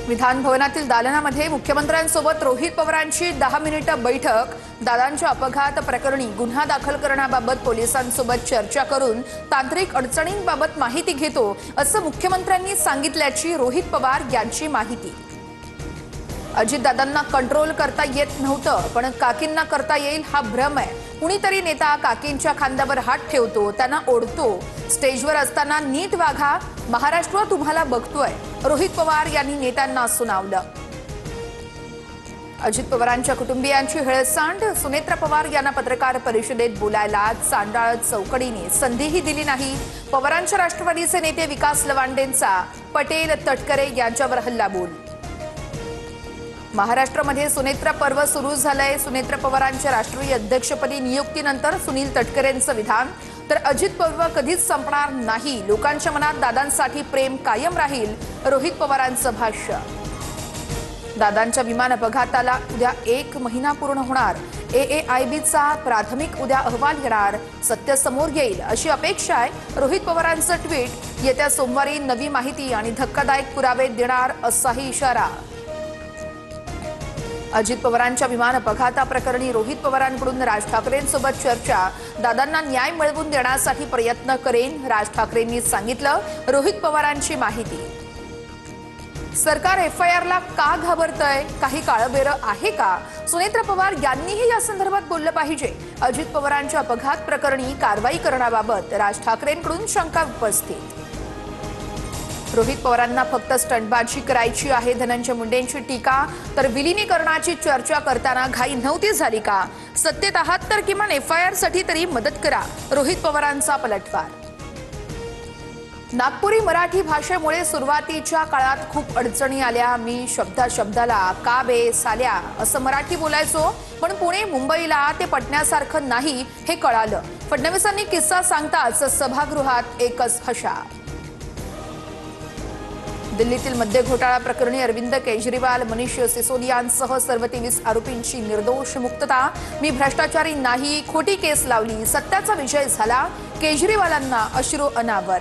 विधान भवनातील दालनामध्ये मुख्यमंत्र्यांसोबत रोहित पवारांची 10 मिनिटं बैठक। दादांच्या अपघात प्रकरणी गुन्हा दाखल करण्याबाबत पोलिसांसोबत चर्चा करून तांत्रिक अडचणींबाबत माहिती घेतो असं मुख्यमंत्र्यांनी सांगितल्याची रोहित पवार यांची माहिती। अजितदादांना कंट्रोल करता येत नव्हतं, पण काकींना करता येईल हा भ्रम आहे। कुणीतरी नेता काकींच्या खांद्यावर हात ठेवतो, त्यांना ओढतो। स्टेजवर असताना नीट वागा, महाराष्ट्र तुम्हाला बघतोय, रोहित पवार यांनी नेत्यांना सुनावलं। अजित पवारांच्या कुटुंबियांची हेळसांड। सुनेत्रा पवार यांना पत्रकार परिषदेत बोलायला चांडाळ चौकडीने संधीही दिली नाही। पवारांच्या राष्ट्रवादीचे नेते विकास लवांडेंचा पटेल तटकरे यांच्यावर हल्लाबोल। महाराष्ट्रामध्ये सुनेत्रा पर्व सुरू झालंय। सुनेत्रा पवारांच्या राष्ट्रीय अध्यक्षपदी नियुक्तीनंतर सुनील तटकरेंचं विधान, तर अजित पर्व कधीच संपणार नाही, लोकांच्या मनात दादांसाठी प्रेम कायम राहील, रोहित पवारांचं भाष्य। दादांच्या विमान अपघाताला उद्या 1 महिना पूर्ण होणार। AAIBचा प्राथमिक उद्या अहवाल येणार, सत्य समोर येईल अशी अपेक्षा आहे। रोहित पवारांचं ट्विट, येत्या सोमवारी नवी माहिती आणि धक्कादायक पुरावे देणार असाही इशारा। अजित पवारांच्या विमान अपघाताप्रकरणी रोहित पवारांकडून राज ठाकरेंसोबत चर्चा। दादांना न्याय मिळवून देण्यासाठी प्रयत्न करेन, राज ठाकरेंनी सांगितलं। रोहित पवारांची माहिती, सरकार FIR ला का घाबरतंय, काही काळबेरं आहे का? सुनेत्रा पवार यांनीही या संदर्भात बोललं पाहिजे। अजित पवारांच्या अपघात प्रकरणी कारवाई करण्याबाबत राज ठाकरेंकडून शंका उपस्थित। रोहित पवारांना फक्त स्टंटबाजी करायची आहे, धनंजय मुंडेंची टीका। तर विलिनीकरणाची चर्चा करताना घाई नव्हती झाली का? सत्तेत आहात तर किमान FIR साठी तरी मदत करा, रोहित पवारांचा पलटवार। नागपुरी मराठी भाषेमुळे सुरुवातीच्या काळात खूप अडचणी आल्या। मी शब्दाला का बे साल्या असं मराठी बोलायचो, पण पुणे मुंबईला ते पटण्यासारखं नाही हे कळालं। फडणवीसांनी किस्सा सांगताच सभागृहात एकच हशा। दिल्लीतील मद्य घोटाळा प्रकरणी अरविंद केजरीवाल, मनीष सिसोदियांसह सर्व 23 आरोपींची निर्दोष मुक्तता। मी भ्रष्टाचारी नाही, खोटी केस लावली, सत्याचा विजय झाला, केजरीवालांना अश्रू अनावर।